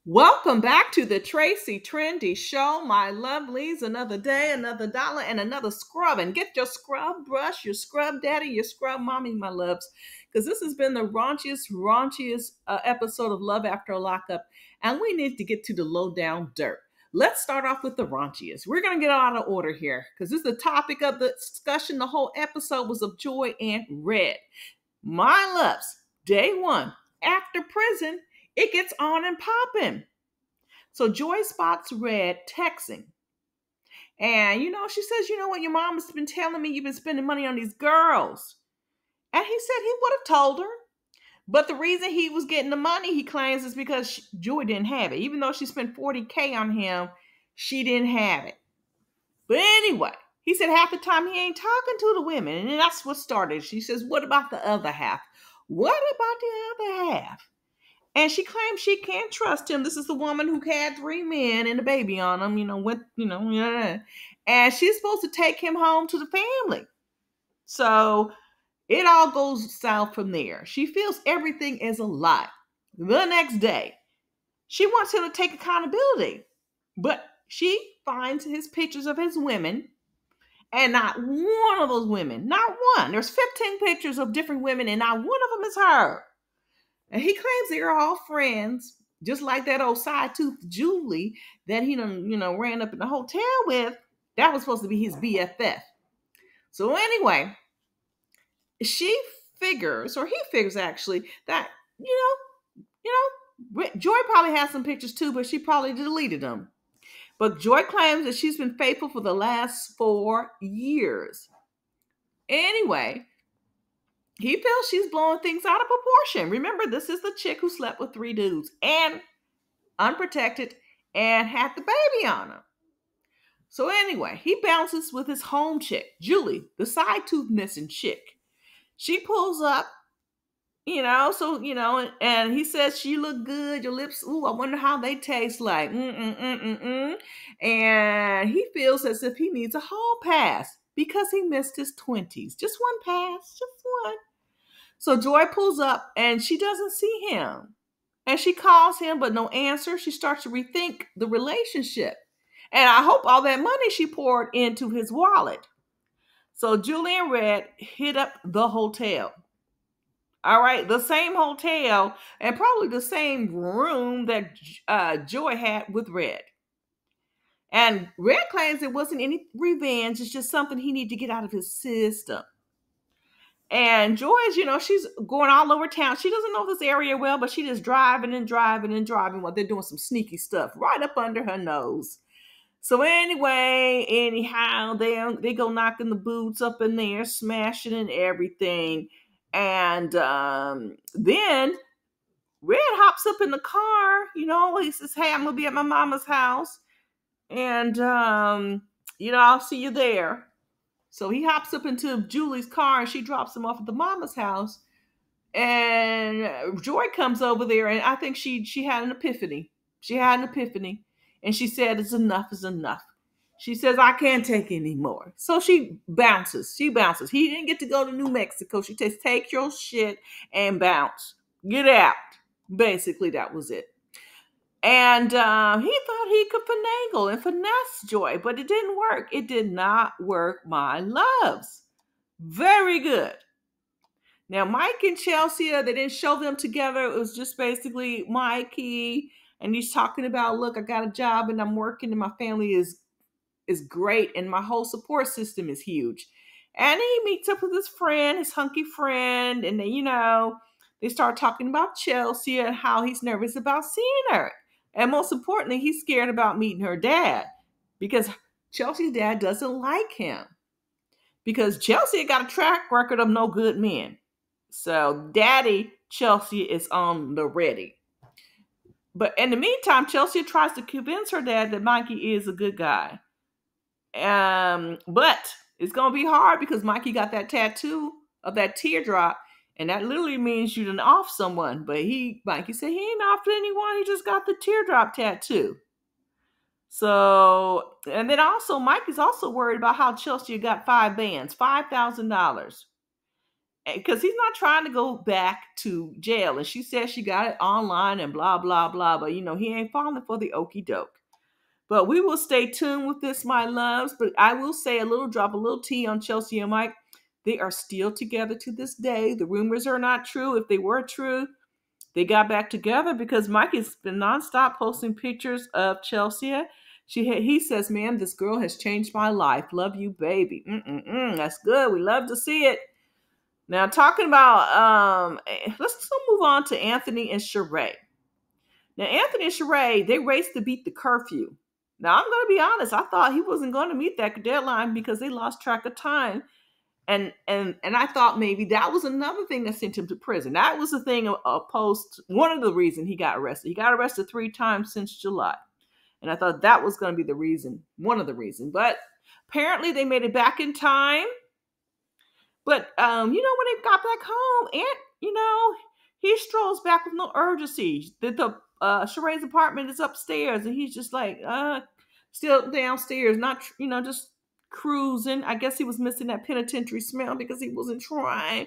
Welcome back to the Tracie Trendy Show, my lovelies. Another day, another dollar, and another scrub. And get your scrub brush, your scrub daddy, your scrub mommy, my loves, because this has been the raunchiest episode of Love After Lockup, and we need to get to the low down dirt. Let's start off with the raunchiest. We're going to get out of order here because this is the topic of the discussion. The whole episode was of Joy and Red. My loves, day one, after prison, it gets on and popping. So Joy spots Red texting. And, she says, you know what, your mom has been telling me you've been spending money on these girls. And he said he would have told her. But the reason he was getting the money, he claims, is because Joy didn't have it. Even though she spent $40K on him, she didn't have it. But anyway, he said half the time he ain't talking to the women. And that's what started. She says, what about the other half? What about the other half? And she claims she can't trust him. This is the woman who had 3 men and a baby on him, and she's supposed to take him home to the family. So it all goes south from there. She feels everything is a lie. The next day, she wants him to take accountability, but she finds his pictures of his women, and not one of those women, not one. There's 15 pictures of different women, and not one of them is her. And he claims they're all friends, just like that old side tooth Julie that he ran up in the hotel with. That was supposed to be his BFF. So anyway, she figures, or he figures actually, that Joy probably has some pictures too, but she probably deleted them. But Joy claims that she's been faithful for the last 4 years. Anyway, he feels she's blowing things out of proportion. Remember, this is the chick who slept with 3 dudes and unprotected and had the baby on him. So anyway, he bounces with his home chick, Julie, the side tooth missing chick. She pulls up, and he says, you look good, your lips, ooh, I wonder how they taste like. And he feels as if he needs a hall pass because he missed his 20s. Just one pass, just one. So Joy pulls up and she doesn't see him. And she calls him, but no answer. She starts to rethink the relationship. And I hope all that money she poured into his wallet. So Julie and Red hit up the hotel. All right, the same hotel and probably the same room that Joy had with Red. And Red claims it wasn't any revenge. It's just something he needed to get out of his system. And Joy's, she's going all over town. She doesn't know this area well, but she just driving and driving and driving while they're doing some sneaky stuff right up under her nose. So anyhow, they go knocking the boots up in there, smashing and everything. And then Red hops up in the car. He says, hey, I'm going to be at my mama's house. And, I'll see you there. So he hops up into Julie's car and she drops him off at the mama's house. And Joy comes over there and I think she had an epiphany. She had an epiphany. And she said, it's enough is enough. She says, I can't take any more. So she bounces. He didn't get to go to New Mexico. She says, take your shit and bounce. Get out. Basically, that was it. And he thought he could finagle and finesse Joy, but it didn't work. It did not work, my loves. Very good. Now, Mike and Chelsea, they didn't show them together. It was just basically Mikey, and he's talking about, look, I got a job and I'm working and my family is great and my whole support system is huge. And he meets up with his friend, his hunky friend, and they start talking about Chelsea and how he's nervous about seeing her. And most importantly, he's scared about meeting her dad because Chelsea's dad doesn't like him because Chelsea got a track record of no good men. So Daddy Chelsea is on the ready. But in the meantime, Chelsea tries to convince her dad that Mikey is a good guy. But it's going to be hard because Mikey got that tattoo of that teardrop. And that literally means you done off someone. But Mikey said he ain't off anyone. He just got the teardrop tattoo. So, and then also, Mikey's also worried about how Chelsea got 5 bands, $5,000. because he's not trying to go back to jail. And she says she got it online and blah, blah, blah. But, he ain't falling for the okey doke. But we will stay tuned with this, my loves. But I will say drop a little tea on Chelsea and Mike. They are still together to this day. The rumors are not true. If they were true, they got back together because Mike has been nonstop posting pictures of Chelsea. He says, "Man, this girl has changed my life. Love you, baby." That's good. We love to see it. Now, talking about, let's move on to Anthony and Sheree. Now, Anthony and Sheree, they raced to beat the curfew. Now, I'm going to be honest. I thought he wasn't going to meet that deadline because they lost track of time. And I thought maybe that was another thing that sent him to prison. That was the thing one of the reasons he got arrested. He got arrested 3 times since July. And I thought that was going to be the reason, one of the reasons. But apparently they made it back in time. But, when they got back home, he strolls back with no urgency. Sheree's apartment is upstairs, and he's just like, still downstairs, not, just cruising. I guess he was missing that penitentiary smell because he wasn't trying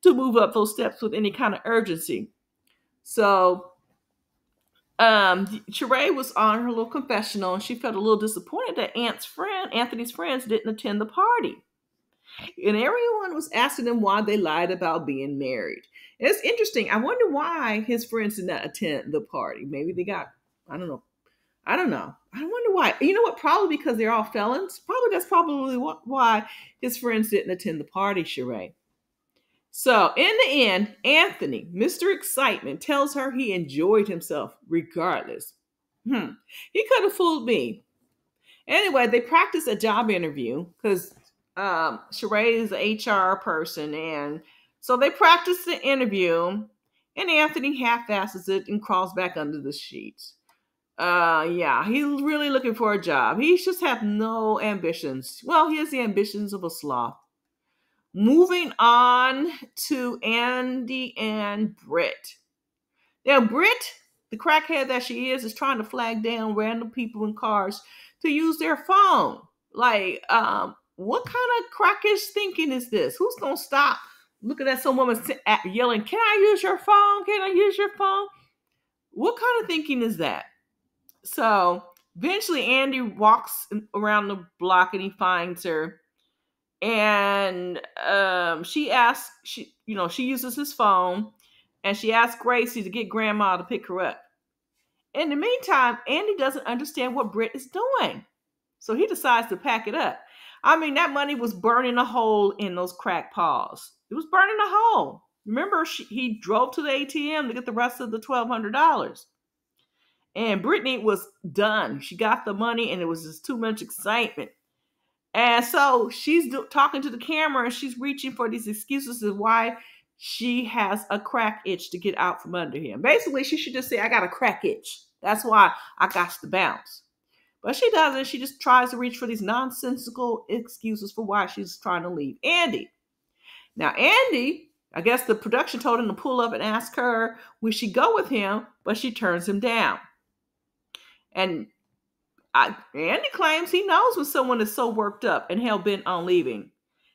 to move up those steps with any kind of urgency. So, Sheree was on her little confessional, and she felt a little disappointed that Anthony's friends didn't attend the party. And everyone was asking them why they lied about being married. And it's interesting. I wonder why his friends did not attend the party. Maybe they got, I don't know. I wonder why. You know what? Probably because they're all felons. That's probably why his friends didn't attend the party, Sheree. So in the end, Anthony, Mr. Excitement, tells her he enjoyed himself regardless. He could have fooled me. Anyway, they practiced a job interview because Sheree is an HR person, and so they practiced the interview, and Anthony half-asses it and crawls back under the sheets. He's really looking for a job. He just have no ambitions. Well, he has the ambitions of a sloth. Moving on to Andy and Britt. Now, Britt, the crackhead that she is trying to flag down random people in cars to use their phone. Like, what kind of crackish thinking is this? Who's going to stop looking at some woman yelling, "Can I use your phone? Can I use your phone?" What kind of thinking is that? So eventually Andy walks around the block and he finds her. And she uses his phone, and she asks Gracie to get grandma to pick her up. In the meantime, Andy doesn't understand what Britt is doing. So he decides to pack it up. I mean, that money was burning a hole in those crack paws. It was burning a hole. Remember, he drove to the ATM to get the rest of the $1,200. And Brittany was done. She got the money, and it was just too much excitement. And so she's talking to the camera, and she's reaching for these excuses of why she has a crack itch to get out from under him. Basically, she should just say, "I got a crack itch. That's why I got to bounce." But she doesn't. She just tries to reach for these nonsensical excuses for why she's trying to leave Andy. Now, Andy, I guess the production told him to pull up and ask her, will she go with him? But she turns him down. And Andy claims he knows when someone is so worked up and hell-bent on leaving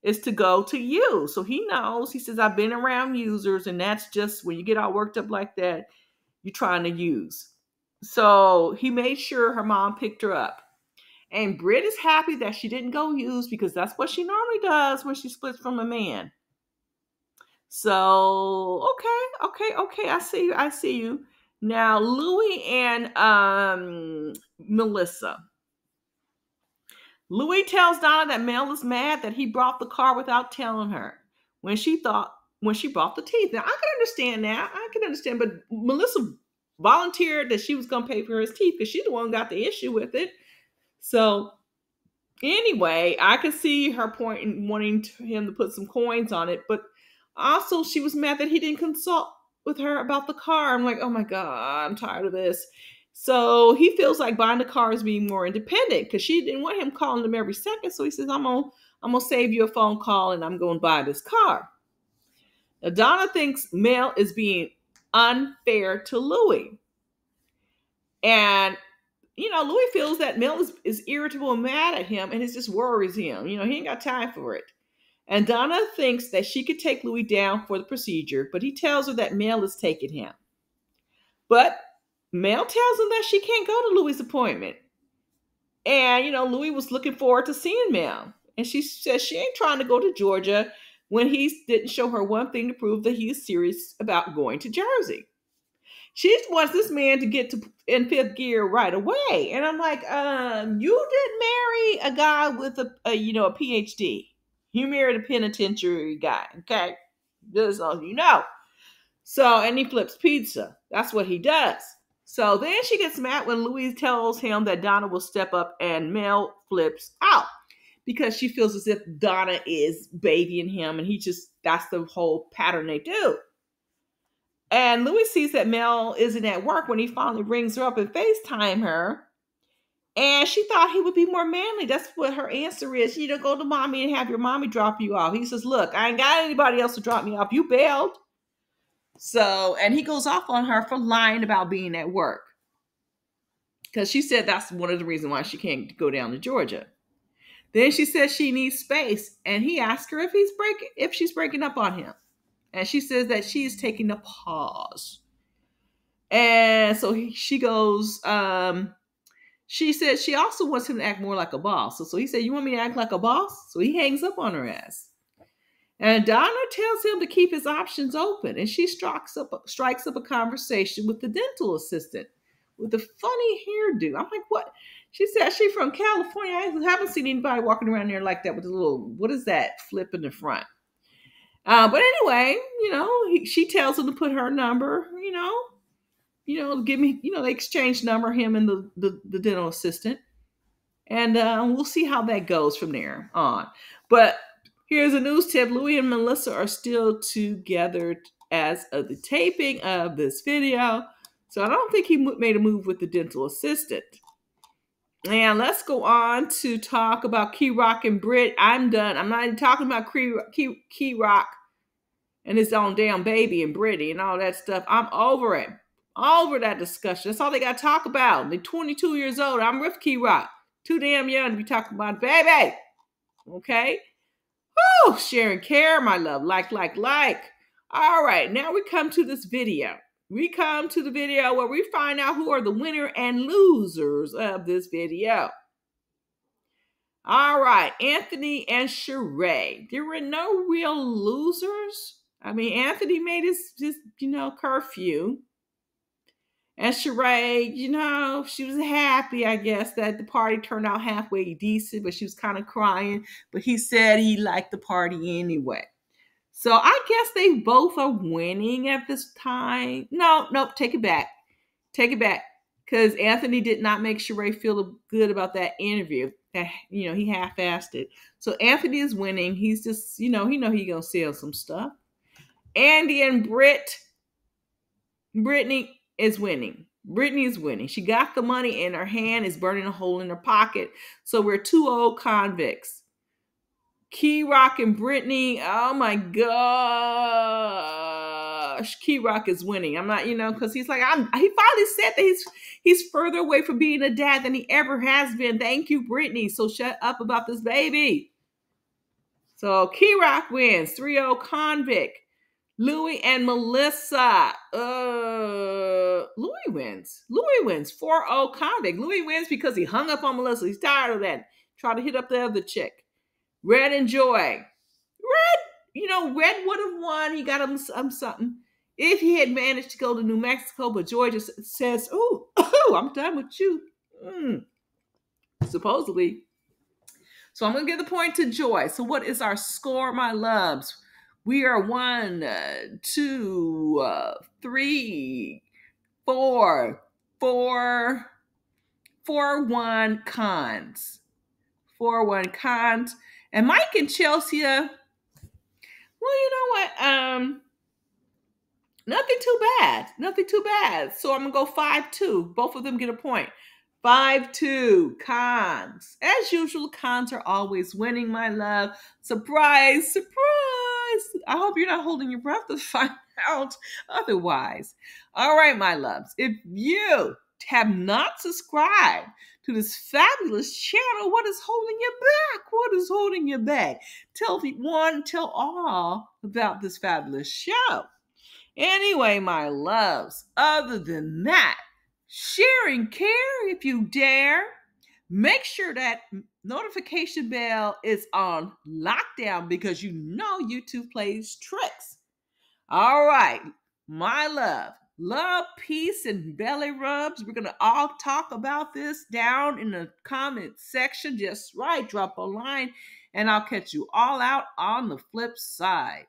is to go to you. So he knows. He says, "I've been around users, and that's just when you get all worked up like that, you're trying to use." So he made sure her mom picked her up. And Britt is happy that she didn't go use because that's what she normally does when she splits from a man. So, okay. I see you. Now, Louie and Melissa. Louie tells Donna that Mel is mad that he brought the car without telling her when she brought the teeth. Now, I can understand, but Melissa volunteered that she was going to pay for his teeth because she's the one who got the issue with it. So, anyway, I could see her point in wanting him to put some coins on it, but also she was mad that he didn't consult with her about the car. I'm like, oh my God, I'm tired of this. So he feels like buying the car is being more independent because she didn't want him calling them every second. So he says, I'm gonna save you a phone call and I'm gonna buy this car. Now, Donna thinks Mel is being unfair to Louie. And, Louie feels that Mel is irritable and mad at him and it just worries him. He ain't got time for it. And Donna thinks that she could take Louis down for the procedure, but he tells her that Mel is taking him. But Mel tells him that she can't go to Louis' appointment. And, Louis was looking forward to seeing Mel. And she says she ain't trying to go to Georgia when he didn't show her one thing to prove that he is serious about going to Jersey. She wants this man to get to in fifth gear right away. And I'm like, you didn't marry a guy with a PhD. You married a penitentiary guy, okay? This is all you know. So, and he flips pizza. That's what he does. So then she gets mad when Louise tells him that Donna will step up, and Mel flips out because she feels as if Donna is babying him, and that's the whole pattern they do. And Louis sees that Mel isn't at work when he finally rings her up and FaceTime her. And she thought he would be more manly. That's what her answer is. Go to mommy and have your mommy drop you off. He says, look, I ain't got anybody else to drop me off. You bailed. So, and he goes off on her for lying about being at work. Because she said that's one of the reasons why she can't go down to Georgia. Then she says she needs space. And he asks her if she's breaking up on him. And she says that she's taking a pause. And so she goes, she said she also wants him to act more like a boss. So he said, you want me to act like a boss? So he hangs up on her ass. And Donna tells him to keep his options open. And she strikes up a conversation with the dental assistant with the funny hairdo. I'm like, what? She said she's from California. I haven't seen anybody walking around there like that with a little, what is that, flip in the front. But anyway, she tells him to put her number, give me, they exchange number, him and the dental assistant. And we'll see how that goes from there on. But here's a news tip. Louis and Melissa are still together as of the taping of this video. So I don't think he made a move with the dental assistant. And let's go on to talk about Key Rock and Britt. I'm done. I'm not even talking about Key Rock and his own damn baby and Brittany and all that stuff. I'm over it. Over that discussion. That's all they got to talk about. They're 22 years old. I'm with Key Rock. Too damn young to be talking about baby. Okay? Oh, share and care, my love. Like. All right, now we come to this video. We come to the video where we find out who are the winner and losers of this video. All right, Anthony and Sheree. There were no real losers. I mean, Anthony made his curfew. And Sheree, she was happy, I guess, that the party turned out halfway decent, but she was kind of crying. But he said he liked the party anyway. So I guess they both are winning at this time. No, take it back. Take it back. Because Anthony did not make Sheree feel good about that interview. That, he half-assed it. So Anthony is winning. He's just, he know he's going to sell some stuff. Andy and Brittany is winning. Brittany is winning. She got the money in her hand. It's burning a hole in her pocket. So we're two old convicts. Key Rock and Brittany, oh my gosh. Key Rock is winning. I'm not, because he's like, he finally said that he's further away from being a dad than he ever has been. Thank you, Brittany. So shut up about this baby. So Key Rock wins. 3-0 convict. Louis and Melissa. Louis wins. 4-0 convict. Louis wins because he hung up on Melissa. He's tired of that. Tried to hit up the other chick. Red and Joy. Red would have won. He got him something if he had managed to go to New Mexico, but Joy just says, oh, I'm done with you. Supposedly. So I'm going to give the point to Joy. So what is our score, my loves? We are 1, 2, 3, 4, 4-1 cons. 4-1 cons. And Mike and Chelsea, well, you know what? Nothing too bad. So I'm going to go 5-2. Both of them get a point. 5-2 cons. As usual, cons are always winning, my love. Surprise, surprise. I hope you're not holding your breath to find out otherwise. All right, my loves. If you have not subscribed to this fabulous channel, what is holding you back? What is holding you back? Tell one, tell all about this fabulous show. Anyway, my loves, other than that, share and care if you dare. Make sure that notification bell is on lockdown because you know YouTube plays tricks. All right, my love, peace, and belly rubs. We're going to all talk about this down in the comment section. Just right, drop a line, and I'll catch you all out on the flip side.